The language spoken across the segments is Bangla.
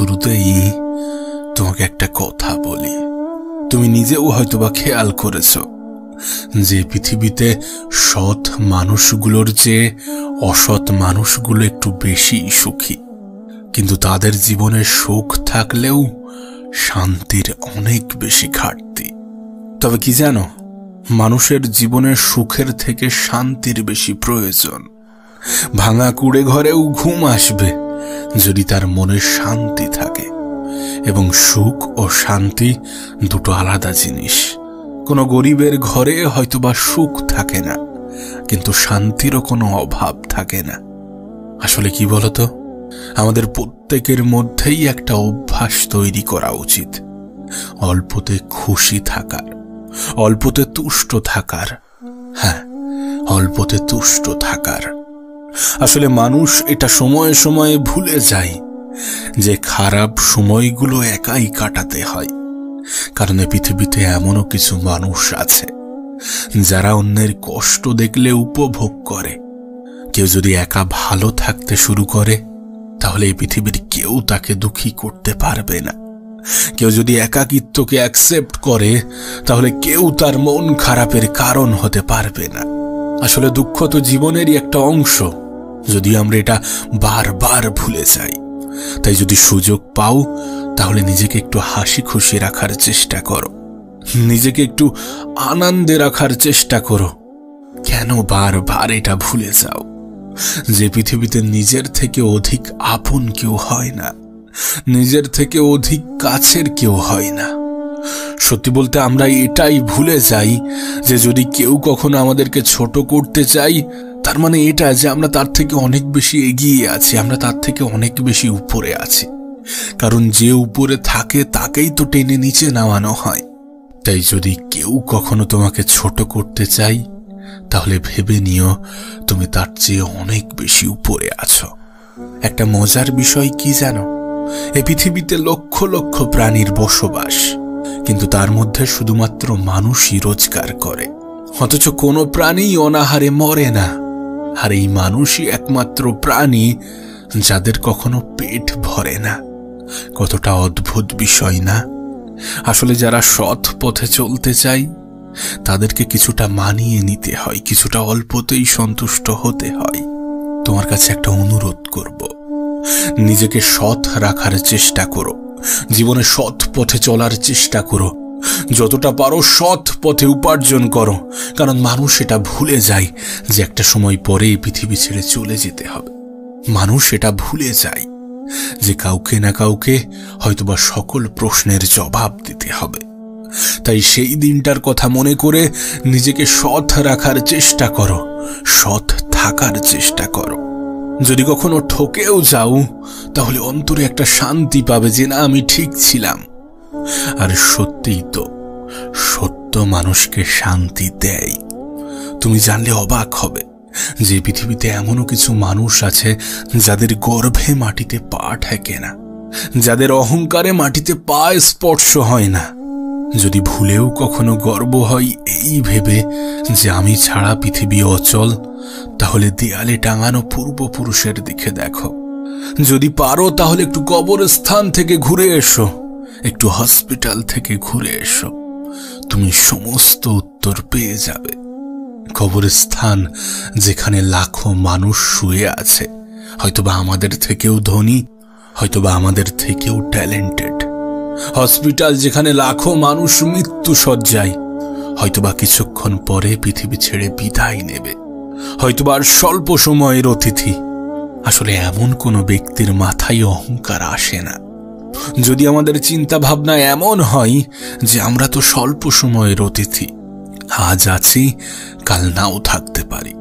শুরুতেই তোমাকে একটা কথা বলি। তুমি নিজেও হয়তোবা খেয়াল করেছ যে পৃথিবীতে সৎ মানুষগুলোর চেয়ে অসৎ মানুষগুলো একটু বেশি সুখী, কিন্তু তাদের জীবনে সুখ থাকলেও শান্তির অনেক বেশি ঘাটতি। তবে কি জানো, মানুষের জীবনে সুখের থেকে শান্তির বেশি প্রয়োজন। ভাঙা কুড়ে ঘরেও ঘুম আসবে যদি তার মনে শান্তি থাকে, এবং সুখ ও শান্তি দুটো আলাদা জিনিস। কোনো গরিবের ঘরে হয়তোবা সুখ থাকে না, কিন্তু শান্তিরও কোনো অভাব থাকে না। আসলে কি বলতো, আমাদের প্রত্যেকের মধ্যেই একটা অভ্যাস তৈরি করা উচিত, অল্পতে খুশি থাকার, অল্পতে তুষ্ট থাকার। হ্যাঁ, অল্পতে তুষ্ট থাকার। আসলে মানুষ এটা সময়ে সময়ে ভুলে যায় যে খারাপ সময়গুলো একাই কাটাতে হয়। কারণ এই পৃথিবীতে এমনও কিছু মানুষ আছে যারা অন্যের কষ্ট দেখলে উপভোগ করে। কেউ যদি একা ভালো থাকতে শুরু করে, তাহলে এই পৃথিবীর কেউ তাকে দুঃখী করতে পারবে না। কেউ যদি একাকিত্বকে অ্যাকসেপ্ট করে, তাহলে কেউ তার মন খারাপের কারণ হতে পারবে না। আসলে দুঃখ তো জীবনেরই একটা অংশ, যদি আমরা এটা বারবার ভুলে যাই। তাই যদি সুযোগ পাও, তাহলে নিজেকে একটু হাসি খুশি রাখার চেষ্টা করো, নিজেকে একটু আনন্দে রাখার চেষ্টা করো। কেন বারবার এটা ভুলে যাও যে পৃথিবীতে নিজের থেকে অধিক আপন কেউ হয় না, নিজের থেকে অধিক কাছের কেউ হয় না। সত্যি বলতে আমরা এটাই ভুলে যাই যে যদি কেউ কখনো আমাদেরকে ছোট করতে চাই, তার মানে এটা যে আমরা তার থেকে অনেক বেশি এগিয়ে আছি, আমরা তার থেকে অনেক বেশি উপরে আছি। কারণ যে উপরে থাকে তাকেই তো টেনে নিচে নামানো হয়। তাই যদি কেউ কখনো তোমাকে ছোট করতে চাই, তাহলে ভেবে নিও তুমি তার চেয়ে অনেক বেশি উপরে আছো। একটা মজার বিষয় কি জানো, এই পৃথিবীতে লক্ষ লক্ষ প্রাণীর বসবাস, কিন্তু তার মধ্যে শুধুমাত্র মানুষই রোজগার করে, অথচ কোনো প্রাণী অনাহারে মরে না। আর এই মানুষই একমাত্র প্রাণী যাদের কখনো পেট ভরে না। কতটা অদ্ভুত বিষয় না? আসলে যারা সৎ পথে চলতে চায়, তাদেরকে কিছুটা মানিয়ে নিতে হয়, কিছুটা অল্পতেই সন্তুষ্ট হতে হয়। তোমার কাছে একটা অনুরোধ করব, নিজেকে সৎ রাখার চেষ্টা করো, জীবনে সৎ পথে চলার চেষ্টা করো। যতটা পারো সৎ পথে উপার্জন করো, কারণ মানুষ এটা ভুলে যায় যে একটা সময় পরে এই পৃথিবী ছেড়ে চলে যেতে হবে। মানুষ এটা ভুলে যায় যে কাউকে না কাউকে হয়তোবা সকল প্রশ্নের জবাব দিতে হবে। তাই সেই দিনটার কথা মনে করে নিজেকে সৎ রাখার চেষ্টা করো, সৎ থাকার চেষ্টা করো। যদি কখনো ঠকেও যাও, তাহলে অন্তরে একটা শান্তি পাবে যে না, আমি ঠিক ছিলাম। আর সত্যিই তো, সত্য মানুষকে শান্তি দেয়। তুমি জানলে অবাক হবে যে পৃথিবীতে এমনও কিছু মানুষ আছে যাদের গর্ভে মাটিতে পা ঠেকে না, যাদের অহংকারে মাটিতে পা স্পর্শ হয় না। যদি ভুলেও কখনো গর্ব হয় এই ভেবে যে আমি ছাড়া পৃথিবী অচল, তাহলে দেয়ালে টাঙানো পূর্বপুরুষের দিকে দেখো। যদি পারো তাহলে একটু কবরস্থান থেকে ঘুরে এসো, একটু হসপিটাল থেকে ঘুরে এসো, তুমি সমস্ত উত্তর পেয়ে যাবে। কবরস্থান যেখানে লাখো মানুষ শুয়ে আছে, হয়তোবা আমাদের থেকেও ধনী, হয়তোবা আমাদের থেকেও ট্যালেন্টেড। হসপিটাল যেখানে লাখো মানুষ মৃত্যু শয্যায়, হয়তোবা কিছুক্ষণ পরে পৃথিবী ছেড়ে বিদায় নেবে, হয়তোবা আর স্বল্প সময়ের অতিথি। আসলে এমন কোনো ব্যক্তির মাথায় অহংকার আসে না। যদি আমাদের চিন্তা ভাবনা এমন হয় যে আমরা তো স্বল্প সময়ের অতিথি, আজ আছি কাল নাও থাকতে পারি,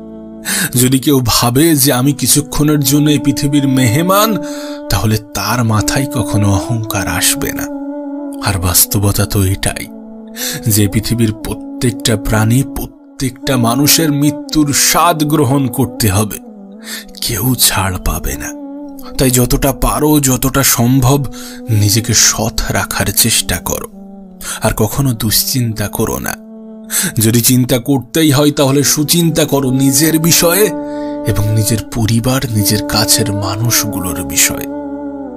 যদি কেউ ভাবে যে আমি কিছুক্ষণের জন্য এই পৃথিবীর মেহমান, তাহলে তার মাথায় কখনো অহংকার আসবে না। আর বাস্তবতা তো এটাই যে পৃথিবীর প্রত্যেকটা প্রাণী, প্রত্যেকটা মানুষের মৃত্যুর স্বাদ গ্রহণ করতে হবে, কেউ ছাড় পাবে না। তাই যতটা পারো, যতটা সম্ভব নিজেকে সৎ রাখার চেষ্টা করো, আর কখনো দুশ্চিন্তা করো না। যদি চিন্তা করতেই হয় তাহলে সুচিন্তা করো নিজের বিষয়ে এবং নিজের পরিবার, নিজের কাছের মানুষগুলোর বিষয়ে।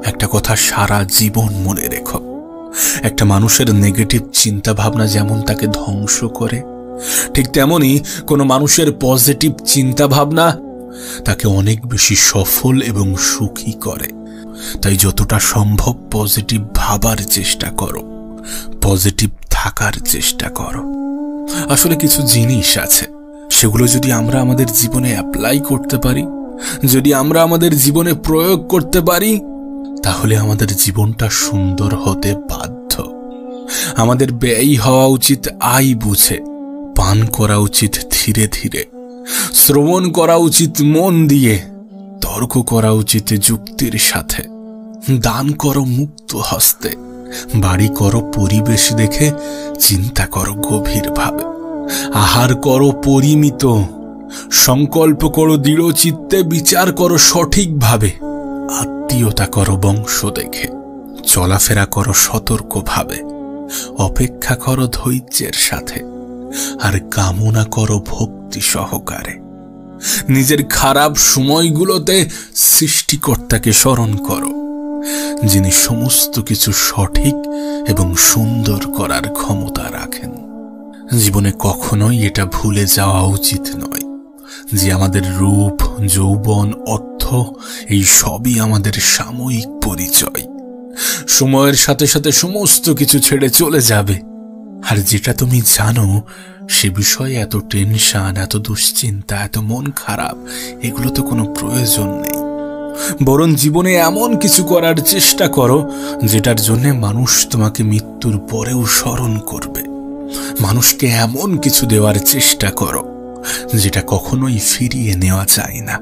একটা কথা সারা জীবন মনে রেখো, একটা মানুষের নেগেটিভ চিন্তা ভাবনা যেমন তাকে ধ্বংস করে, ঠিক তেমনি কোনো মানুষের পজিটিভ চিন্তা ভাবনা তাকে অনেক বেশি সফল এবং সুখী করে। তাই যতটা সম্ভব পজিটিভ ভাবার চেষ্টা করো, পজিটিভ থাকার চেষ্টা করো। আসলে কিছু জিনিস আছে, সেগুলো যদি আমরা আমাদের জীবনে অ্যাপ্লাই করতে পারি, যদি আমরা আমাদের জীবনে প্রয়োগ করতে পারি, তাহলে আমাদের জীবনটা সুন্দর হতে বাধ্য। আমাদের ব্যয় হওয়া উচিত আয় বুঝে, পান করা উচিত ধীরে ধীরে, শ্রবণ করা উচিত মন দিয়ে, তর্ক করা উচিত যুক্তির সাথে, দান করো মুক্ত হস্তে, বাড়ি করো পরিবেশ দেখে, চিন্তা করো গভীরভাবে, আহার করো পরিমিত, সংকল্প করো দৃঢ় চিত্তে, বিচার করো সঠিকভাবে, আত্মীয়তা করো বংশ দেখে, চলাফেরা করো সতর্কভাবে, অপেক্ষা করো ধৈর্যের সাথে, আর কামনা করো ভক্তি সহকারে। নিজের খারাপ সময়গুলোতে সৃষ্টিকর্তাকে স্মরণ করো, যিনি সমস্ত কিছু সঠিক এবং সুন্দর করার ক্ষমতা রাখেন। জীবনে কখনোই এটা ভুলে যাওয়া উচিত নয় যে আমাদের রূপ, যৌবন, অর্থ এই সবই আমাদের সাময়িক পরিচয়। সময়ের সাথে সাথে সমস্ত কিছু ছেড়ে চলে যাবে। আর যেটা তুমি জানো সে বিষয়ে এত টেনশন, এত দুশ্চিন্তা, এত মন খারাপ, এগুলো তো কোনো প্রয়োজন নেই। বরং জীবনে এমন কিছু করার চেষ্টা করো যেটার জন্য মানুষ তোমাকে মৃত্যুর পরেও স্মরণ করবে। মানুষকে এমন কিছু দেওয়ার চেষ্টা করো যেটা কখনোই ফিরিয়ে নেওয়া যায় না।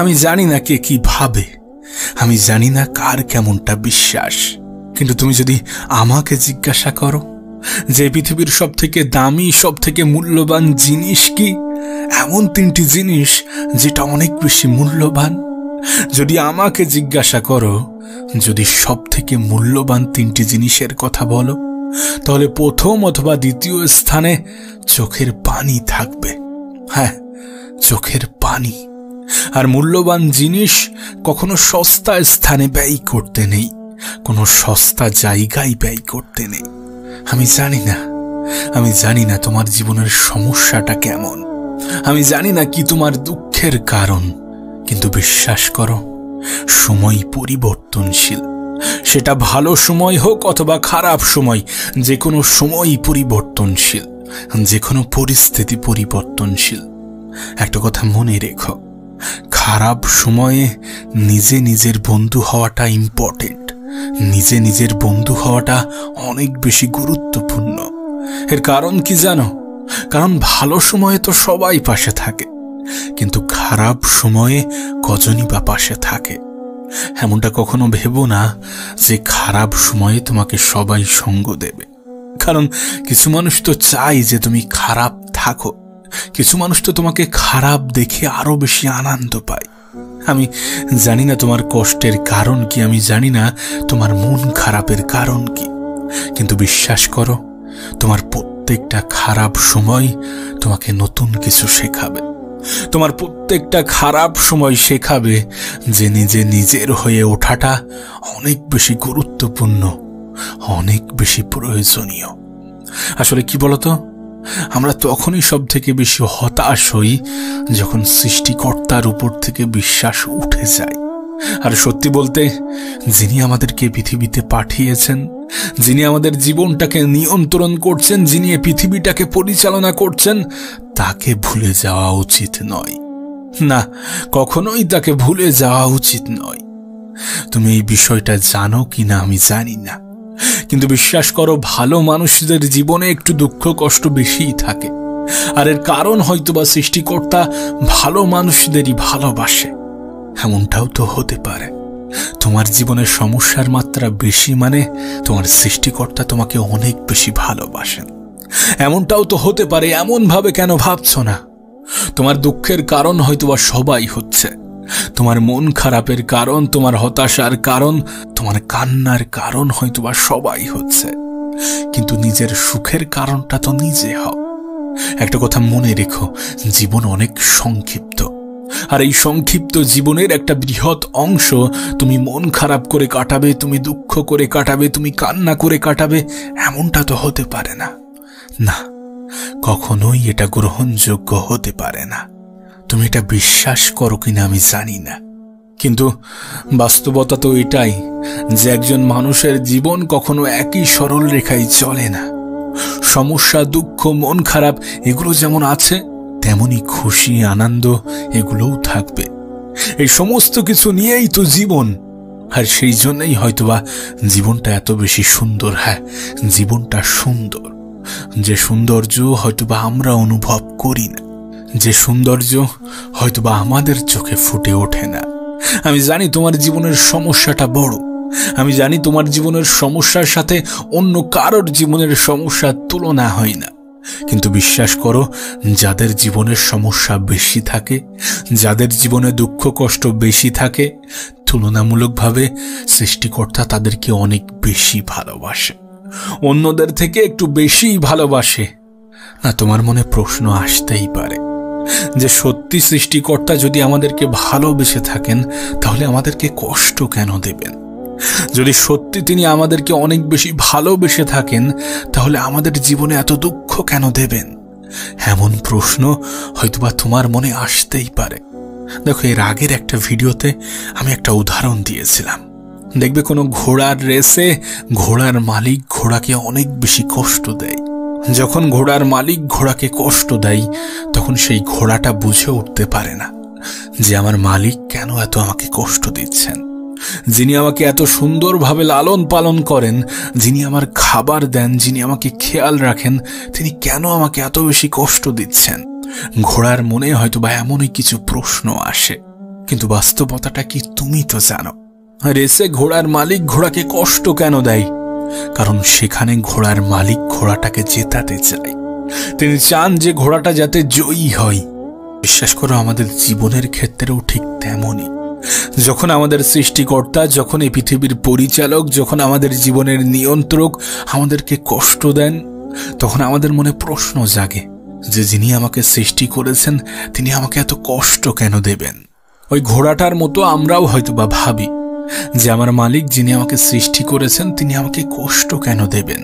আমি জানি না কে কি ভাবে, আমি জানি না কার কেমনটা বিশ্বাস, কিন্তু তুমি যদি আমাকে জিজ্ঞাসা করো যে পৃথিবীর সব থেকে দামি, সব থেকে মূল্যবান জিনিস কি, এমন 3টি জিনিস যেটা অনেক বেশি মূল্যবান, যদি আমাকে জিজ্ঞাসা করো যদি সব থেকে মূল্যবান 3টি জিনিসের কথা বলো, তাহলে প্রথম অথবা দ্বিতীয় স্থানে চোখের পানি থাকবে। হ্যাঁ, চোখের পানি। আর মূল্যবান জিনিস কখনো সস্তা স্থানে ব্যয় করতে নেই, কোনো সস্তা জায়গায় ব্যয় করতে নেই। আমি জানি না তোমার জীবনের সমস্যাটা কেমন, আমি জানি না কি তোমার দুঃখের কারণ, কিন্তু বিশ্বাস করো সময় পরিবর্তনশীল। সেটা ভালো সময় হোক অথবা খারাপ সময়, যে কোনো সময়ই পরিবর্তনশীল, যে কোনো পরিস্থিতি পরিবর্তনশীল। একটা কথা মনে রেখো, খারাপ সময়ে নিজে নিজের বন্ধু হওয়াটা ইম্পর্টেন্ট, নিজে নিজের বন্ধু হওয়াটা অনেক বেশি গুরুত্বপূর্ণ। এর কারণ কি জানো? কারণ ভালো সময়ে তো সবাই পাশে থাকে, কিন্তু খারাপ সময়ে কজনই বা পাশে থাকে। এমনটা কখনো ভেবো না যে খারাপ সময়ে তোমাকে সবাই সঙ্গ দেবে, কারণ কিছু মানুষ তো চায় যে তুমি খারাপ থাকো, কিছু মানুষ তো তোমাকে খারাপ দেখে আরো বেশি আনন্দ পায়। আমি জানি না তোমার কষ্টের কারণ কি, আমি জানি না তোমার মন খারাপের কারণ কি, কিন্তু বিশ্বাস করো তোমার প্রত্যেকটা খারাপ সময় তোমাকে নতুন কিছু শেখাবে। তোমার প্রত্যেকটা খারাপ সময় শেখাবে যে নিজের হয়ে ওঠাটা অনেক বেশি গুরুত্বপূর্ণ, অনেক বেশি প্রয়োজনীয়। আসলে কি বলতো, আমরা তখনই সব থেকে বেশি হতাশ হই যখন সৃষ্টিকর্তার উপর থেকে বিশ্বাস উঠে যায়। আর সত্যি বলতে, যিনি আমাদেরকে পৃথিবীতে পাঠিয়েছেন, যিনি আমাদের জীবনটাকে নিয়ন্ত্রণ করছেন, যিনি এই পৃথিবীটাকে পরিচালনা করছেন, তাকে ভুলে যাওয়া উচিত নয়। না, কখনোই তাকে ভুলে যাওয়া উচিত নয়। তুমি এই বিষয়টা জানো কিনা আমি জানি না, কিন্তু বিশ্বাস করো ভালো মানুষদের জীবনে একটু দুঃখ কষ্ট বেশিই থাকে। আর এর কারণ হয়তোবা সৃষ্টিকর্তা ভালো মানুষদেরই ভালোবাসে। এমনটাও তো হতে পারে তোমার জীবনের সমস্যার মাত্রা বেশি মানে তোমার সৃষ্টিকর্তা তোমাকে অনেক বেশি ভালোবাসেন। এমনটাও তো হতে পারে, এমন ভাবে কেন ভাবছো না? তোমার দুঃখের কারণ হয়তোবা সবাই হচ্ছে, তোমার মন খারাপের কারণ, তোমার হতাশার কারণ, তোমার কান্নার কারণ হয়তোবা সবাই হচ্ছে, কিন্তু নিজের সুখের কারণটা তো নিজে হও। একটা কথা মনে রেখো, জীবন অনেক সংক্ষিপ্ত, আর এই সংক্ষিপ্ত জীবনের একটা বৃহৎ অংশ তুমি মন খারাপ করে কাটাবে, তুমি দুঃখ করে কাটাবে, তুমি কান্না করে কাটাবে, এমনটা তো হতে পারে না। না, কখনোই এটা গ্রহণযোগ্য হতে পারে না। তুমি এটা বিশ্বাস করো কিনা আমি জানি না, কিন্তু বাস্তবতা তো এটাই যে একজন মানুষের জীবন কখনো একই সরল রেখায় চলে না। সমস্যা, দুঃখ, মন খারাপ এগুলো যেমন আছে, তেমনি খুশি, আনন্দ এগুলোও থাকবে। এই সমস্ত কিছু নিয়েই তো জীবন। আর সেই জন্যই হয়তোবা জীবনটা এত বেশি সুন্দর। হ্যাঁ, জীবনটা সুন্দর, যে সৌন্দর্য হয়তোবা আমরা অনুভব করি না, যে সৌন্দর্য হয়তোবা আমাদের চোখে ফুটে ওঠে না। আমি জানি তোমার জীবনের সমস্যাটা বড়, আমি জানি তোমার জীবনের সমস্যার সাথে অন্য কারোর জীবনের সমস্যার তুলনা হয় না, কিন্তু বিশ্বাস করো, যাদের জীবনের সমস্যা বেশি থাকে, যাদের জীবনে দুঃখ কষ্ট বেশি থাকে, তুলনামূলকভাবে সৃষ্টিকর্তা তাদেরকে অনেক বেশি ভালোবাসে, অন্যদের থেকে একটু বেশি ভালোবাসে। না, তোমার মনে প্রশ্ন আসতেই পারে যে সত্যি সৃষ্টিকর্তা যদি আমাদেরকে ভালোবেসে থাকেন তাহলে আমাদেরকে কষ্ট কেন দেবেন? যদি সত্যি তিনি আমাদেরকে অনেক বেশি ভালোবেসে থাকেন তাহলে আমাদের জীবনে এত দুঃখ কেন দেবেন? এমন প্রশ্ন হয়তোবা তোমার মনে আসতেই পারে। দেখো, এর আগের একটা ভিডিওতে আমি একটা উদাহরণ দিয়েছিলাম। দেখবে কোনো ঘোড়ার রেসে ঘোড়ার মালিক ঘোড়াকে অনেক বেশি কষ্ট দেয়। যখন ঘোড়ার মালিক ঘোড়াকে কষ্ট দেয় তখন সেই ঘোড়াটা বুঝে উঠতে পারে না যে আমার মালিক কেন এত আমাকে কষ্ট দিচ্ছেন। যিনি আমাকে এত সুন্দরভাবে লালন পালন করেন, যিনি আমার খাবার দেন, যিনি আমাকে খেয়াল রাখেন, তিনি কেন আমাকে এত বেশি কষ্ট দিচ্ছেন? ঘোড়ার মনে হয়তো বা এমনই কিছু প্রশ্ন আসে। কিন্তু বাস্তবতাটা কি তুমি তো জানো, রেসে ঘোড়ার মালিক ঘোড়াকে কষ্ট কেন দেয়? কারণ সেখানে ঘোড়ার মালিক ঘোড়াটাকে জেতাতে চায়। তিনি চান যে ঘোড়াটা যাতে জয়ী হয়। বিশ্বাস করো, আমাদের জীবনের ক্ষেত্রেও ঠিক তেমনই। যখন আমাদের সৃষ্টিকর্তা, যখন এই পৃথিবীর পরিচালক, যখন আমাদের জীবনের নিয়ন্ত্রক আমাদেরকে কষ্ট দেন, তখন আমাদের মনে প্রশ্ন জাগে যে যিনি আমাকে সৃষ্টি করেছেন তিনি আমাকে এত কষ্ট কেন দেবেন? ওই ঘোড়াটার মতো আমরাও হয়তোবা ভাবি যে আমার মালিক যিনি আমাকে সৃষ্টি করেছেন তিনি আমাকে কষ্ট কেন দেবেন।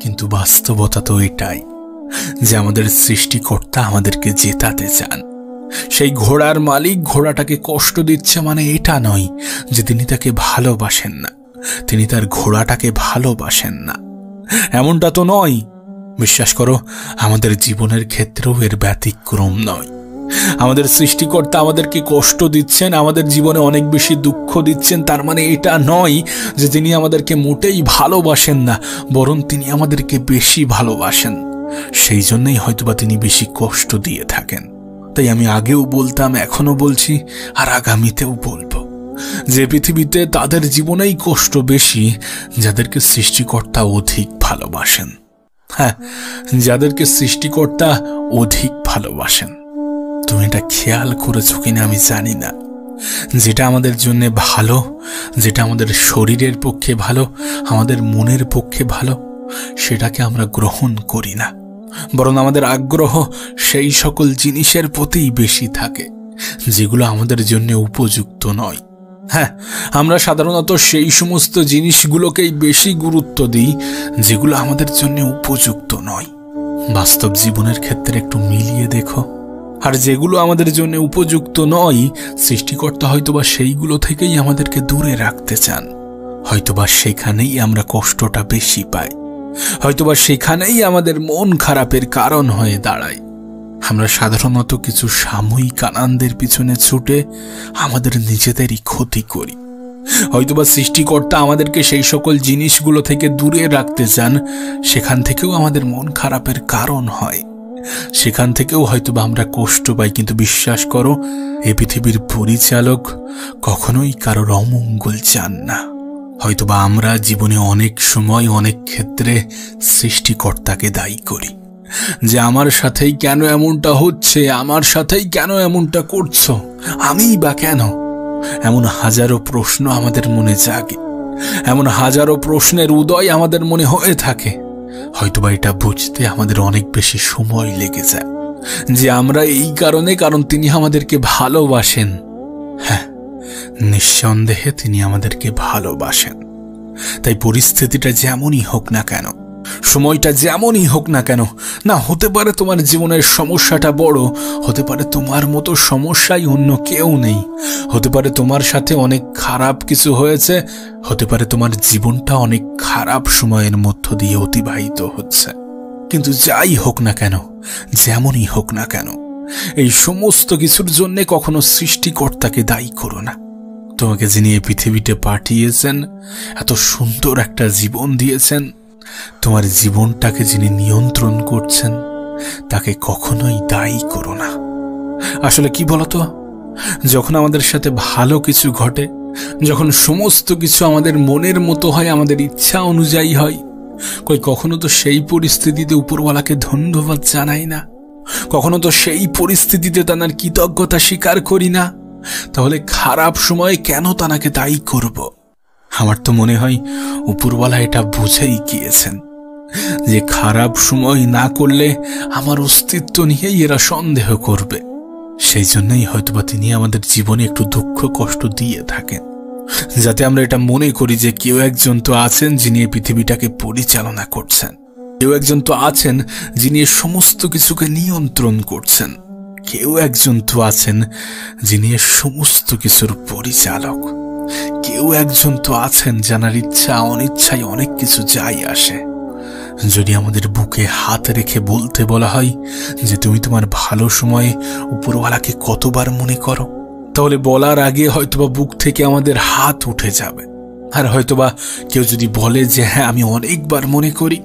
কিন্তু বাস্তবতা তো এটাই যে আমাদের সৃষ্টিকর্তা আমাদেরকে জেতাতে চান। সেই ঘোড়ার মালিক ঘোড়াটাকে কষ্ট দিচ্ছে মানে এটা নয় যে তিনি তাকে ভালোবাসেন না, তিনি তার ঘোড়াটাকে ভালোবাসেন না, এমনটা তো নয়। বিশ্বাস করো, আমাদের জীবনের ক্ষেত্রেও এর ব্যতিক্রম নয়। আমাদের সৃষ্টিকর্তা আমাদেরকে কষ্ট দিচ্ছেন, আমাদের জীবনে অনেক বেশি দুঃখ দিচ্ছেন, তার মানে এটা নয় যে তিনি আমাদেরকে মোটেই ভালোবাসেন না, বরং তিনি আমাদেরকে বেশি ভালোবাসেন। সেই জন্যই হয়তোবা তিনি বেশি কষ্ট দিয়ে থাকেন। তাই আমি আগেও বলতাম, এখনো বলছি, আর আগামীতেও বলবো যে পৃথিবীতে তাদের জীবনেই কষ্ট বেশি যাদেরকে সৃষ্টিকর্তা অধিক ভালোবাসেন। হ্যাঁ, যাদেরকে সৃষ্টিকর্তা অধিক ভালোবাসেন। তুমি এটা খেয়াল করেছো কিনা আমি জানি না, যেটা আমাদের জন্য ভালো, যেটা আমাদের শরীরের পক্ষে ভালো, আমাদের মনের পক্ষে ভালো, সেটাকে আমরা গ্রহণ করি না, বরং আমাদের আগ্রহ সেই সকল জিনিসের প্রতিই বেশি থাকে যেগুলো আমাদের জন্য উপযুক্ত নয়। হ্যাঁ, আমরা সাধারণত সেই সমস্ত জিনিসগুলোকেই বেশি গুরুত্ব দিই যেগুলো আমাদের জন্য উপযুক্ত নয়। বাস্তব জীবনের ক্ষেত্রে একটু মিলিয়ে দেখো, আর যেগুলো আমাদের জন্য উপযুক্ত নয় সৃষ্টিকর্তা হয়তোবা সেইগুলো থেকেই আমাদেরকে দূরে রাখতে চান। হয়তোবা সেখানেই আমরা কষ্টটা বেশি পাই, হয়তোবা সেখানেই আমাদের মন খারাপের কারণ হয়ে দাঁড়ায়। আমরা সাধারণত কিছু সাময়িক আনন্দের পিছনে ছুটে আমাদের নিজেদেরই ক্ষতি করি। হয়তোবা সৃষ্টিকর্তা আমাদেরকে সেই সকল জিনিসগুলো থেকে দূরে রাখতে চান, সেখান থেকেও আমাদের মন খারাপের কারণ হয়, সেখান থেকেও হয়তোবা আমরা কষ্ট পাই। কিন্তু বিশ্বাস করো, এই পৃথিবীর পরিচালক কখনোই কারোর অমঙ্গল চান না। হয়তোবা আমরা জীবনে অনেক সময় অনেক ক্ষেত্রে সৃষ্টিকর্তাকে দায়ী করি যে আমার সাথেই কেন এমনটা হচ্ছে, আমার সাথেই কেন এমনটা করছো, আমিই বা কেন? এমন হাজারো প্রশ্ন আমাদের মনে জাগে, এমন হাজারো প্রশ্নের উদয় আমাদের মনে হয়ে থাকে। হয়তোবা এটা বুঝতে আমাদের অনেক বেশি সময় লেগে যায়, যে আমরা এই কারণ তিনি আমাদেরকে ভালোবাসেন। হ্যাঁ, নিঃসন্দেহে তিনি আমাদেরকে ভালোবাসেন। তাই পরিস্থিতিটা যেমনই হোক না কেন, সময়টা যেমনই হোক না কেন, না হতে পারে তোমার জীবনের সমস্যাটা বড়, হতে পারে তোমার মতো সমস্যাই অন্য কেউ নেই, হতে পারে তোমার সাথে অনেক খারাপ কিছু হয়েছে, হতে পারে তোমার জীবনটা অনেক খারাপ সময়ের মধ্য দিয়ে অতিবাহিত হচ্ছে। কিন্তু যাই হোক না কেন, যেমনই হোক না কেন, এই সমস্ত কিছুর জন্য কখনো সৃষ্টিকর্তাকে দায়ী করো না। তোমাকে যিনি এই পৃথিবীতে পাঠিয়েছেন, এত সুন্দর একটা জীবন দিয়েছেন, তোমার জীবনটাকে যিনি নিয়ন্ত্রণ করছেন, তাকে কখনোই দায়ী করো না। আসলে কি বলতো, যখন আমাদের সাথে ভালো কিছু ঘটে, যখন সমস্ত কিছু আমাদের মনের মতো হয়, আমাদের ইচ্ছা অনুযায়ী হয়, কখনো তো সেই পরিস্থিতিতে উপরওয়ালাকে ধন্যবাদ জানাই না, কখনো তো সেই পরিস্থিতিতে তার কৃতজ্ঞতা স্বীকার করি না। তাহলে খারাপ সময়ে কেন তাকে দায়ী করব? আমার তো মনে হয় উপরওয়ালা এটা বুঝেই গিয়েছেন যে খারাপ সময় না করলে আমার অস্তিত্ব নিয়েই এরা সন্দেহ করবে। সেই জন্যই হয়তোবা তিনি আমাদের জীবনে একটু দুঃখ কষ্ট দিয়ে থাকেন, যাতে আমরা এটা মনে করি যে কেউ একজন তো আছেন যিনি এই পৃথিবীটাকে পরিচালনা করছেন, কেউ একজন তো আছেন যিনি সমস্ত কিছুকে নিয়ন্ত্রণ করছেন, কেউ একজন তো আছেন যিনি সমস্ত কিছুর পরিচালক, কেউ একজন তো আছেন জানার ইচ্ছা অনিচ্ছায় অনেক কিছু যাই আসে। যদি আমাদের বুকে হাত রেখে বলতে বলা হয় যে তুমি তোমার ভালো সময়ে উপরওয়ালাকে কতবার মনে করো, তাহলে বলার আগে হয়তোবা বুক থেকে আমাদের হাত উঠে যাবে। আর হয়তোবা কেউ যদি বলে যে হ্যাঁ আমি অনেকবার মনে করি,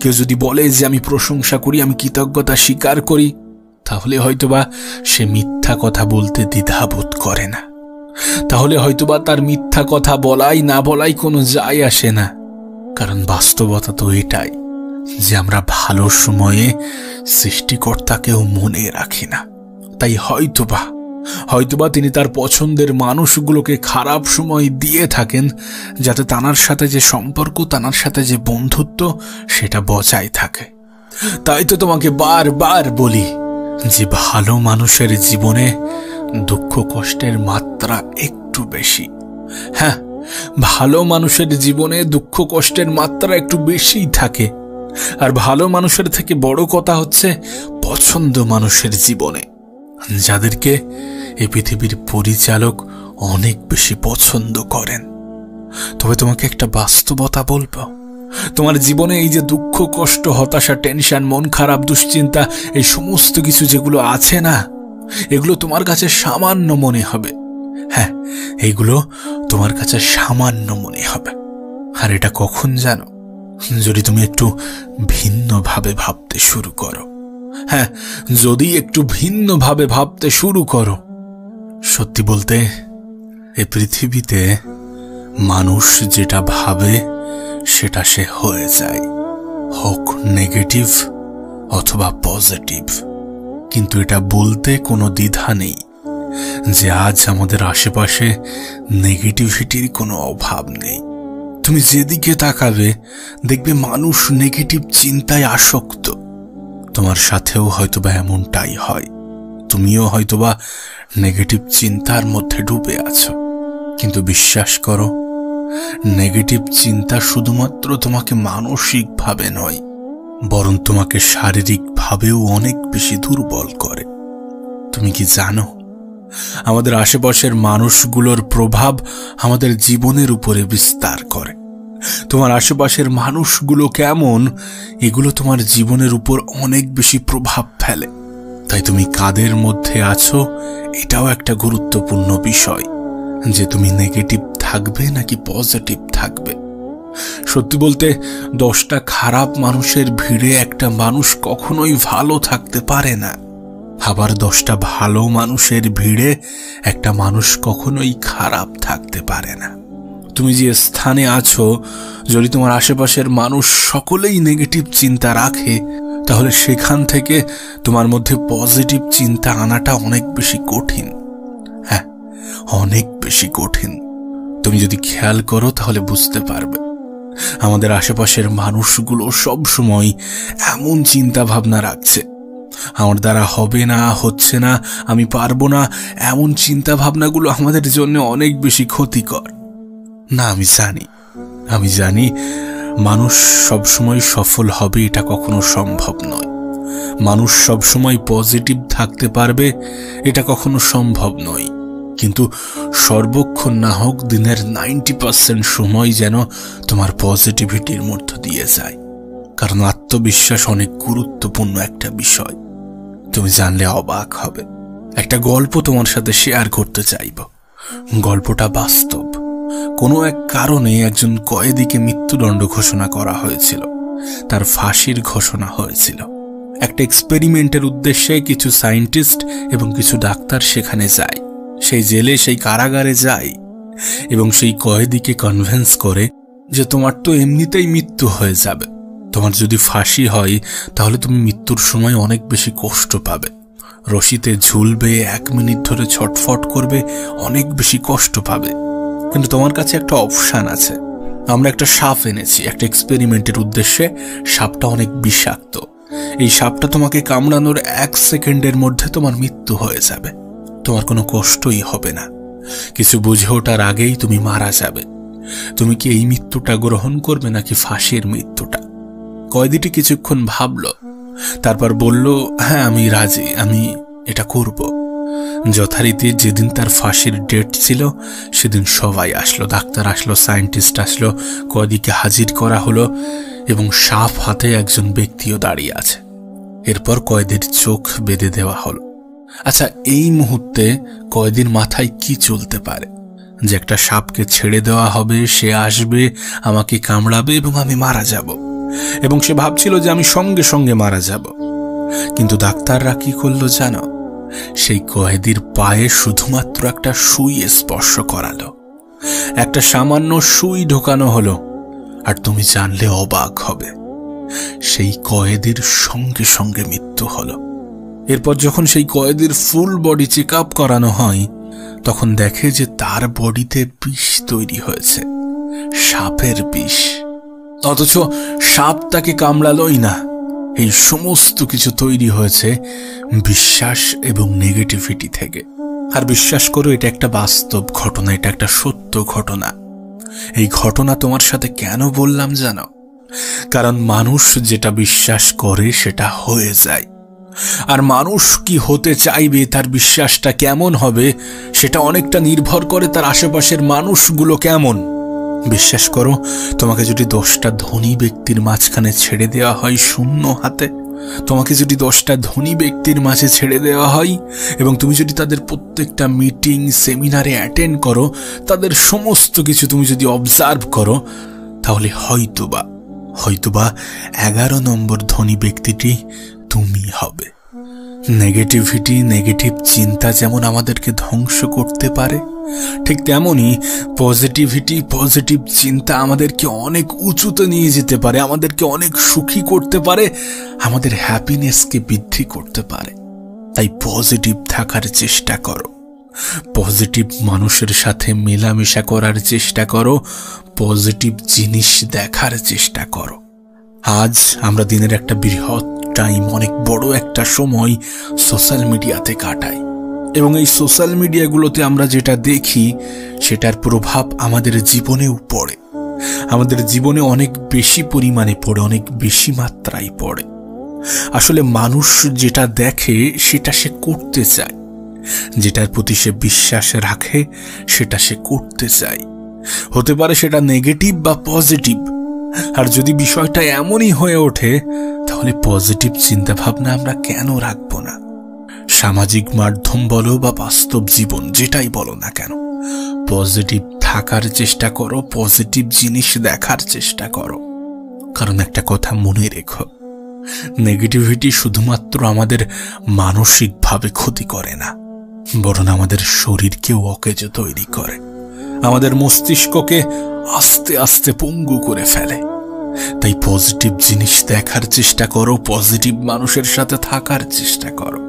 কেউ যদি বলে যে আমি প্রশংসা করি, আমি কৃতজ্ঞতা স্বীকার করি, তাহলে হয়তোবা সে মিথ্যা কথা বলতে দ্বিধাবোধ করে না। তাহলে হয়তোবা তার মিথ্যা কথা বলাই না বলাই কোনো যায় আসে না। কারণ বাস্তবতা তো এটাই যে আমরা ভালো সময়ে সৃষ্টিকর্তাকেও মনে রাখি না। তাই হয়তোবা তিনি তার পছন্দের মানুষগুলোকে খারাপ সময় দিয়ে থাকেন, যাতে তানার সাথে যে সম্পর্ক, তানার সাথে যে বন্ধুত্ব, সেটা বজায় থাকে। তাই তো তোমাকে বারবার বলি যে ভালো মানুষের জীবনে দুঃখ কষ্টের মাত্রা একটু বেশি। হ্যাঁ, ভালো মানুষের জীবনে দুঃখ কষ্টের মাত্রা একটু বেশিই থাকে। আর ভালো মানুষের থেকে বড় কথা হচ্ছে পছন্দ মানুষের জীবনে, যাদেরকে এই পৃথিবীর পরিচালক অনেক বেশি পছন্দ করেন। তবে তোমাকে একটা বাস্তবতা বলবো, তোমার জীবনে এই যে দুঃখ কষ্ট, হতাশা, টেনশন, মন খারাপ, দুশ্চিন্তা, এই সমস্ত কিছু যেগুলো আছে না, এগুলো তোমার কাছে সামান্য মনে হবে। হ্যাঁ, এইগুলো তোমার কাছে সামান্য মনে হবে। আর এটা কখন জানো? যদি তুমি একটু ভিন্নভাবে ভাবতে শুরু করো। হ্যাঁ, যদি একটু ভিন্নভাবে ভাবতে শুরু করো। সত্যি বলতে এই পৃথিবীতে মানুষ যেটা ভাবে সেটা সে হয়ে যায়, হোক নেগেটিভ অথবা পজিটিভ। কিন্তু এটা বলতে কোনো দ্বিধা নেই যে আজ আমাদের আশেপাশে নেগেটিভিটির কোনো অভাব নেই। তুমি যেদিকে তাকাবে দেখবে মানুষ নেগেটিভ চিন্তায় আসক্ত। তোমার সাথেও হয়তোবা এমনটাই হয়, তুমিও হয়তোবা নেগেটিভ চিন্তার মধ্যে ডুবে আছো। কিন্তু বিশ্বাস করো, নেগেটিভ চিন্তা শুধুমাত্র তোমাকে মানসিকভাবে নয়, বরং তোমাকে শারীরিকভাবেও অনেক বেশি দুর্বল করে। তুমি কি জানো, আমাদের আশেপাশের মানুষগুলোর প্রভাব আমাদের জীবনের উপরে বিস্তার করে। তোমার আশেপাশের মানুষগুলো কেমন, এগুলো তোমার জীবনের উপর অনেক বেশি প্রভাব ফেলে। তাই তুমি কাদের মধ্যে আছো এটাও একটা গুরুত্বপূর্ণ বিষয়, যে তুমি নেগেটিভ থাকবে নাকি পজিটিভ থাকবে। সত্যি বলতে 10টা খারাপ মানুষের ভিড়ে একটা মানুষ কখনোই ভালো থাকতে পারে না। আবার 10টা ভালো মানুষের ভিড়ে একটা মানুষ কখনোই খারাপ থাকতে পারে না। তুমি যে স্থানে আছো, যদি তোমার আশেপাশের মানুষ সকলেই নেগেটিভ চিন্তা রাখে, তাহলে সেখান থেকে তোমার মধ্যে পজিটিভ চিন্তা আনাটা অনেক বেশি কঠিন। হ্যাঁ, অনেক বেশি কঠিন। তুমি যদি খেয়াল করো তাহলে বুঝতে পারবে আমাদের আশেপাশের মানুষগুলো সব সময় এমন চিন্তা ভাবনা রাখছে আমার দ্বারা হবে না, হচ্ছে না, আমি পারবো না, এমন চিন্তা ভাবনাগুলো আমাদের জন্য অনেক বেশি ক্ষতিকর। না, আমি জানি মানুষ সবসময় সফল হবে এটা কখনো সম্ভব নয়। মানুষ সবসময় পজিটিভ থাকতে পারবে এটা কখনো সম্ভব নয়। কিন্তু সর্বক্ষণ না হোক দিনের 90% সময় যেন তোমার পজিটিভিটির মধ্য দিয়ে যায়। কারণ আত্মবিশ্বাস অনেক গুরুত্বপূর্ণ একটা বিষয়। তুমি জানলে অবাক হবে। একটা গল্প তোমার সাথে শেয়ার করতে চাইব। গল্পটা বাস্তব। কোনো এক কারণে একজন কয়েদিকে মৃত্যুদণ্ড ঘোষণা করা হয়েছিল। তার ফাঁসির ঘোষণা হয়েছিল। একটা এক্সপেরিমেন্টের উদ্দেশ্যে কিছু সায়েন্টিস্ট এবং কিছু ডাক্তার সেখানে যায়, সেই জেলে, সেই কারাগারে যায় এবং সেই কয়েদিকে কনভিন্স করে যে তোমার তো এমনিতেই মৃত্যু হয়ে যাবে। তোমার যদি ফাঁসি হয় তাহলে তুমি মৃত্যুর সময় অনেক বেশি কষ্ট পাবে, রশিতে ঝুলবে, 1 মিনিট ধরে ছটফট করবে, অনেক বেশি কষ্ট পাবে। কিন্তু তোমার কাছে একটা অপশান আছে। আমরা একটা সাপ এনেছি একটা এক্সপেরিমেন্টের উদ্দেশ্যে। সাপটা অনেক বিষাক্ত। এই সাপটা তোমাকে কামড়ানোর 1 সেকেন্ডের মধ্যে তোমার মৃত্যু হয়ে যাবে। তোমার কোনো কষ্টই হবে না। কিছু বুঝে ওঠার আগেই তুমি মারা যাবে। তুমি কি এই মৃত্যুটা গ্রহণ করবে নাকি ফাঁসির মৃত্যুটা? কয়েদিটি কিছুক্ষণ ভাবল, তারপর বলল, হ্যাঁ, আমি রাজি, আমি এটা করব। যথারীতি যেদিন তার ফাঁসির ডেট ছিল সেদিন সবাই আসলো, ডাক্তার আসলো, সায়েন্টিস্ট আসলো, কয়েদিকে হাজির করা হলো এবং সাপ হাতে একজন ব্যক্তিও দাঁড়িয়ে আছে। এরপর কয়েদির চোখ বেঁধে দেওয়া হলো। আচ্ছা, এই মুহূর্তে কয়েদির মাথায় কি চলতে পারে? যে একটা সাপকে ছেড়ে দেওয়া হবে, সে আসবে, আমাকে কামড়াবে এবং আমি মারা যাব। এবং সে ভাবছিল যে আমি সঙ্গে সঙ্গে মারা যাব। কিন্তু ডাক্তাররা কি করলো জানো? সেই কয়েদির পায়ে শুধুমাত্র একটা সুই স্পর্শ করালো। একটা সামান্য সুই ঢোকানো হলো। আর তুমি জানলে অবাক হবে, সেই কয়েদির সঙ্গে সঙ্গে মৃত্যু হলো। এরপর যখন সেই কয়েদির ফুল বডি চেক আপ করানো হয় তখন দেখে যে তার বডিতে বিষ তৈরি হয়েছে, সাপের বিষ। অথচ সাপ তাকে কামড়ালোই না। এই সমস্ত কিছু তৈরি হয়েছে বিশ্বাস এবং নেগেটিভিটি থেকে। আর বিশ্বাস করো, এটা একটা বাস্তব ঘটনা, এটা একটা সত্য ঘটনা। এই ঘটনা তোমার সাথে কেন বললাম জানো? কারণ মানুষ যেটা বিশ্বাস করে সেটা হয়ে যায়। আর মানুষ কি হতে চাইবে, তার বিশ্বাসটা কেমন হবে, সেটা অনেকটা নির্ভর করে তার আশেপাশের মানুষগুলো কেমন। বিশ্বাস করো, তোমাকে যদি 10টা ধনী ব্যক্তির মাঝখানে ছেড়ে দেওয়া হয় শূন্য হাতে, তোমাকে যদি 10টা ধনী ব্যক্তির মাঝে ছেড়ে দেওয়া হয় এবং তুমি যদি তাদের প্রত্যেকটা মিটিং, সেমিনারে অ্যাটেন্ড করো, তাদের সমস্ত কিছু তুমি যদি অবজার্ভ করো, তাহলে হয়তোবা 11 নম্বর ধনী ব্যক্তিটি তুমি হবে। নেগেটিভিটি, নেগেটিভ চিন্তা যেমন আমাদেরকে ধ্বংস করতে পারে, ঠিক তেমনি পজিটিভিটি, পজিটিভ চিন্তা আমাদেরকে অনেক উঁচুতে নিয়ে যেতে পারে, আমাদেরকে অনেক সুখী করতে পারে, আমাদের হ্যাপিনেসকে বৃদ্ধি করতে পারে। তাই পজিটিভ থাকার চেষ্টা করো, পজিটিভ মানুষের সাথে মেলামেশা করার চেষ্টা করো, পজিটিভ জিনিস দেখার চেষ্টা করো। আজ আমরা দিনের একটা বৃহৎ টাইম, অনেক বড় একটা সময় সোশ্যাল মিডিয়াতে কাটাই এবং এই সোশ্যাল মিডিয়াগুলোতে আমরা যেটা দেখি সেটার প্রভাব আমাদের জীবনেও পড়ে, আমাদের জীবনে অনেক বেশি পরিমাণে পড়ে, অনেক বেশি মাত্রায় পড়ে। আসলে মানুষ যেটা দেখে সেটা সে করতে চায়, যেটার প্রতি সে বিশ্বাস রাখে সেটা সে করতে চায়। হতে পারে সেটা নেগেটিভ বা পজিটিভ। আর যদি বিষয়টা এমনই হয়ে ওঠে তাহলে পজিটিভ চিন্তা ভাবনা আমরা কেন রাখবো না? সামাজিক মাধ্যম বলো বা বাস্তব জীবন, যেটাই বলো না কেন, পজিটিভ থাকার চেষ্টা করো, পজিটিভ জিনিস দেখার চেষ্টা করো। কারণ একটা কথা মনে রেখো, নেগেটিভিটি শুধুমাত্র আমাদের মানসিকভাবে ক্ষতি করে না, বরং আমাদের শরীরকেও অকেজো তৈরি করে, আমাদের মস্তিষ্ককে আস্তে আস্তে পঙ্গু করে ফেলে। তাই পজিটিভ জিনিস দেখার চেষ্টা করো, পজিটিভ মানুষের সাথে থাকার চেষ্টা করো,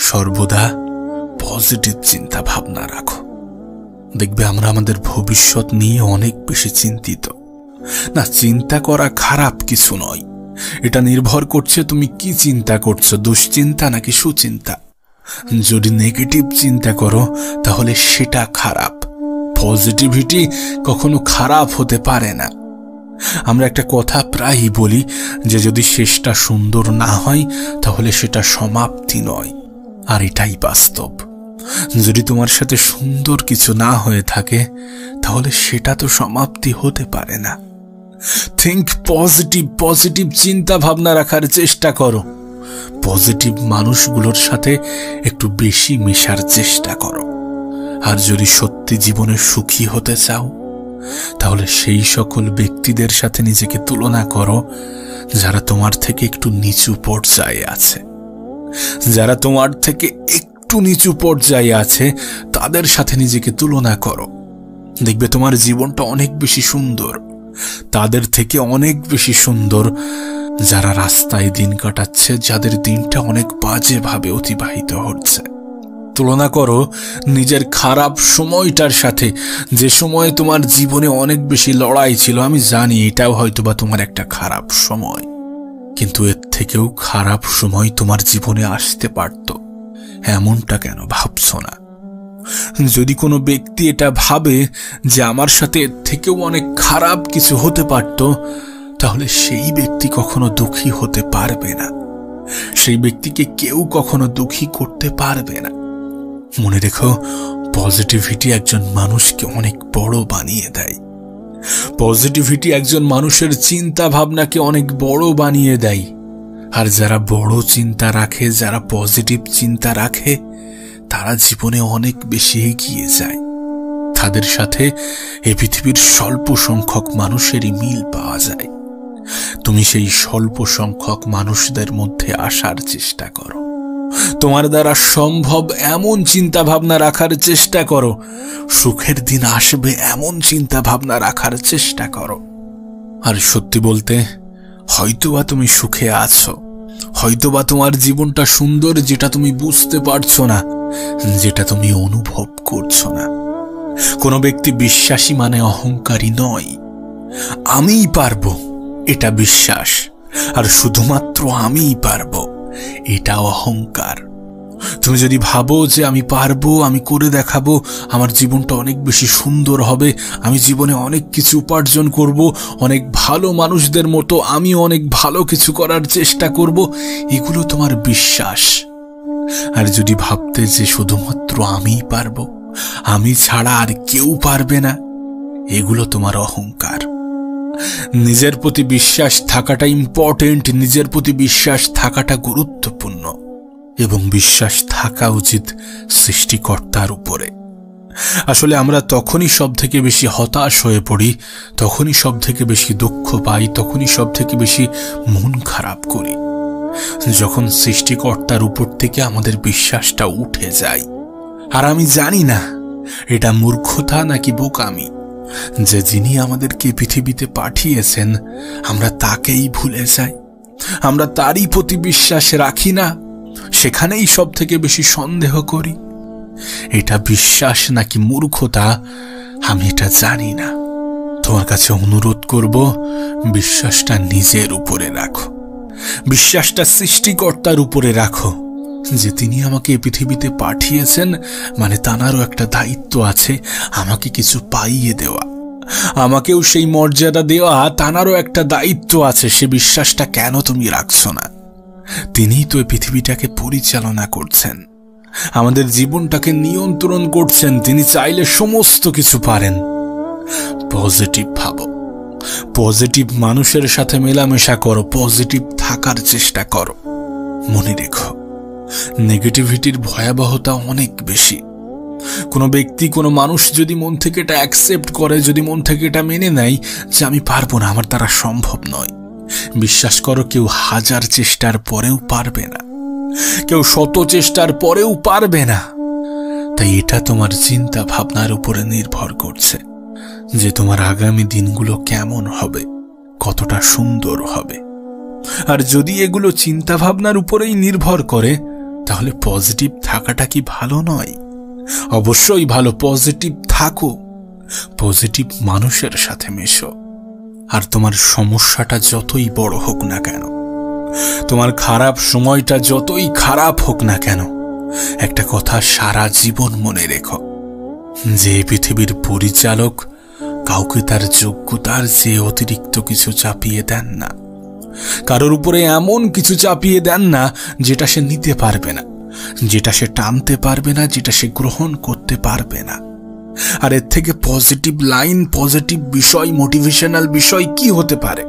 সর্বদা পজিটিভ চিন্তা ভাবনা রাখো। দেখবে আমরা আমাদের ভবিষ্যৎ নিয়ে অনেক বেশি চিন্তিত। না, চিন্তা করা খারাপ কিছু নয়, এটা নির্ভর করছে তুমি কি চিন্তা করছো, দুশ্চিন্তা নাকি সুচিন্তা। যদি নেগেটিভ চিন্তা করো তাহলে সেটা খারাপ। পজিটিভিটি কখনো খারাপ হতে পারে না। আমরা একটা কথা প্রায়ই বলি যে যদি শেষটা সুন্দর না হয় তাহলে সেটা সমাপ্তি নয়, আর এটাই বাস্তব। যদি তোমার সাথে সুন্দর কিছু না হয়ে থাকে তাহলে সেটা তো সমাপ্তি হতে পারে না। থিঙ্ক পজিটিভ, পজিটিভ চিন্তা ভাবনা রাখার চেষ্টা করো। পজিটিভ মানুষগুলোর সাথে একটু বেশি মেশার চেষ্টা করো। আর যদি সত্যি জীবনে সুখী হতে চাও তাহলে সেই সকল ব্যক্তিদের সাথে নিজেকে তুলনা করো যারা তোমার থেকে একটু নিচু পর্যায়ে আছে। যারা তোমার থেকে একটু নিচু পর্যায়ে আছে তাদের সাথে নিজেকে তুলনা করো। দেখবে তোমার জীবনটা অনেক বেশি সুন্দর, তাদের থেকে অনেক বেশি সুন্দর যারা রাস্তায় দিন কাটাচ্ছে, যাদের দিনটা অনেক বাজেভাবে অতিবাহিত হচ্ছে। তুলনা করো নিজের খারাপ সময়টার সাথে, যে সময়ে তোমার জীবনে অনেক বেশি লড়াই ছিল। আমি জানি এটাও হয়তোবা তোমার একটা খারাপ সময়, কিন্তু এর থেকেও খারাপ সময় তোমার জীবনে আসতে পারত। এমনটা কেন ভাবছো না? যদি কোনো ব্যক্তি এটা ভাবে যে আমার সাথে এর থেকেও অনেক খারাপ কিছু হতে পারত, তাহলে সেই ব্যক্তি কখনো দুঃখী হতে পারবে না। সেই ব্যক্তিকে কেউ কখনো দুঃখী করতে পারবে না। মনে রেখো, পজিটিভিটি একজন মানুষকে অনেক বড় বানিয়ে দেয়। পজিটিভিটি একজন মানুষের চিন্তা ভাবনাকে অনেক বড় বানিয়ে দেয়। আর যারা বড় চিন্তা রাখে, যারা পজিটিভ চিন্তা রাখে, তারা জীবনে অনেক বেশি এগিয়ে যায়। তাদের সাথে এই পৃথিবীর স্বল্প সংখ্যক মানুষেরই মিল পাওয়া যায়। তুমি সেই স্বল্প সংখ্যক মানুষদের মধ্যে আসার চেষ্টা করো। তোমার দ্বারা সম্ভব এমন চিন্তা ভাবনা রাখার চেষ্টা করো। সুখের দিন আসবে এমন চিন্তা ভাবনা রাখার চেষ্টা করো। আর সত্যি বলতে, হয়তোবা তুমি সুখে আছো, হয়তোবা তোমার জীবনটা সুন্দর, যেটা তুমি বুঝতে পারছো না, যেটা তুমি অনুভব করছো না। কোনো ব্যক্তি বিশ্বাসী মানে অহংকারী নয়। আমিই পারবো, এটা বিশ্বাস। আর শুধুমাত্র আমিই পারবো, এটা অহংকার। তুমি যদি ভাবো যে আমি পারবো, আমি করে দেখাবো, আমার জীবনটা অনেক বেশি সুন্দর হবে, আমি জীবনে অনেক কিছু উপার্জন করব, অনেক ভালো মানুষদের মতো আমি অনেক ভালো কিছু করার চেষ্টা করব, এগুলো তোমার বিশ্বাস। আর যদি ভাবতে যে শুধুমাত্র আমিই পারবো, আমি ছাড়া আর কেউ পারবে না, এগুলো তোমার অহংকার। নিজের প্রতি বিশ্বাস থাকাটা ইম্পর্টেন্ট, নিজের প্রতি বিশ্বাস থাকাটা গুরুত্বপূর্ণ, এবং বিশ্বাস থাকা উচিত সৃষ্টিকর্তার উপরে। আসলে আমরা তখনই সব থেকে বেশি হতাশ হয়ে পড়ি, তখনই সব থেকে বেশি দুঃখ পাই, তখনই সব থেকে বেশি মন খারাপ করি, যখন সৃষ্টিকর্তার উপর থেকে আমাদের বিশ্বাসটা উঠে যায়। আর আমি জানি না এটা মূর্খতা নাকি বোকামি, যে যিনি আমাদেরকে পৃথিবীতে পাঠিয়েছেন আমরা তাকেই ভুলে যাই, আমরা তারই প্রতি বিশ্বাস রাখি না, সেখানেই সব থেকে বেশি সন্দেহ করি। এটা বিশ্বাস নাকি মূর্খতা আমি এটা জানি না। তোমার কাছে অনুরোধ করব, বিশ্বাসটা নিজের উপরে রাখো, বিশ্বাসটা সৃষ্টিকর্তার উপরে রাখো, যে তিনি আমাকে এই পৃথিবীতে পাঠিয়েছেন, মানে তাঁরও একটা দায়িত্ব আছে আমাকে কিছু পাইয়ে দেওয়া, আমাকেও সেই মর্যাদা দেওয়া, তাঁরও একটা দায়িত্ব আছে। সে বিশ্বাসটা কেন তুমি রাখছো না? তিনিই তো এই পৃথিবীটাকে পরিচালনা করছেন, আমাদের জীবনটাকে নিয়ন্ত্রণ করছেন। তিনি চাইলে সমস্ত কিছু পারেন। পজিটিভ ভাবো, পজিটিভ মানুষের সাথে মেলামেশা করো, পজিটিভ থাকার চেষ্টা করো। মনে রেখো, নেগেটিভিটির ভয়াবহতা অনেক বেশি। কোনো ব্যক্তি, কোনো মানুষ যদি মন থেকে এটা অ্যাকসেপ্ট করে, যদি মন থেকে এটা মেনে নেয় যে আমি পারবো না, আমার দ্বারা সম্ভব নয়, বিশ্বাস করো কেউ 1000 চেষ্টার পরেও পারবে না, কেউ 100 চেষ্টার পরেও পারবে না। তাই এটা তোমার চিন্তা ভাবনার উপরে নির্ভর করছে যে তোমার আগামী দিনগুলো কেমন হবে, কতটা সুন্দর হবে। আর যদি এগুলো চিন্তা ভাবনার উপরেই নির্ভর করে, তাহলে পজিটিভ থাকাটা কি ভালো নয়? অবশ্যই ভালো। পজিটিভ থাকো, পজিটিভ মানুষের সাথে মেশো। আর তোমার সমস্যাটা যতই বড় হোক না কেন, তোমার খারাপ সময়টা যতই খারাপ হোক না কেন, একটা কথা সারা জীবন মনে রেখো, যে পৃথিবীর পরিচালক কাউকে তার যোগ্যতার চেয়ে অতিরিক্ত কিছু চাপিয়ে দেন না। কারোর উপরে এমন কিছু চাপিয়ে দেন না যেটা সে নিতে পারবে না, যেটা সে টানতে পারবে না, যেটা সে গ্রহণ করতে পারবে না। আর এর থেকে পজিটিভ লাইন, পজিটিভ বিষয়, মোটিভেশনাল বিষয় কি হতে পারে?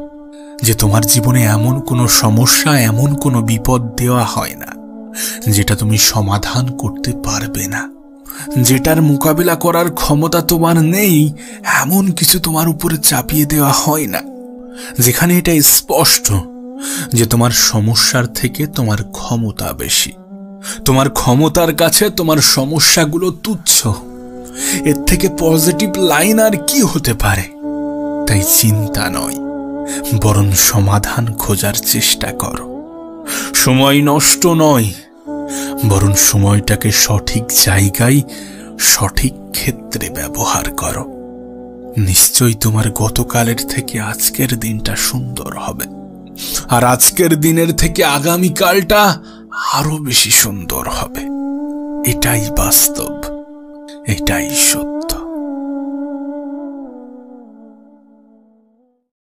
যে তোমার জীবনে এমন কোনো সমস্যা, এমন কোনো বিপদ দেওয়া হয় না যেটা তুমি সমাধান করতে পারবে না, যেটার মোকাবিলা করার ক্ষমতা তোমার নেই, এমন কিছু তোমার উপরে চাপিয়ে দেওয়া হয় না, যেখানে এটা স্পষ্ট যে তোমার সমস্যার থেকে তোমার ক্ষমতা বেশি, তোমার ক্ষমতার কাছে তোমার সমস্যাগুলো তুচ্ছ। এর থেকে পজিটিভ লাইন আর কি হতে পারে? তাই চিন্তা নয়, বরং সমাধান খোঁজার চেষ্টা করো। সময় নষ্ট নয়, বরং সময়টাকে সঠিক জায়গায়, সঠিক ক্ষেত্রে ব্যবহার করো। নিশ্চয়ই তোমার গতকালের থেকে আজকের দিনটা সুন্দর হবে, আর আজকের দিনের থেকে আগামীকালটা আরো বেশি সুন্দর হবে। এটাই বাস্তব, এটাই সত্য।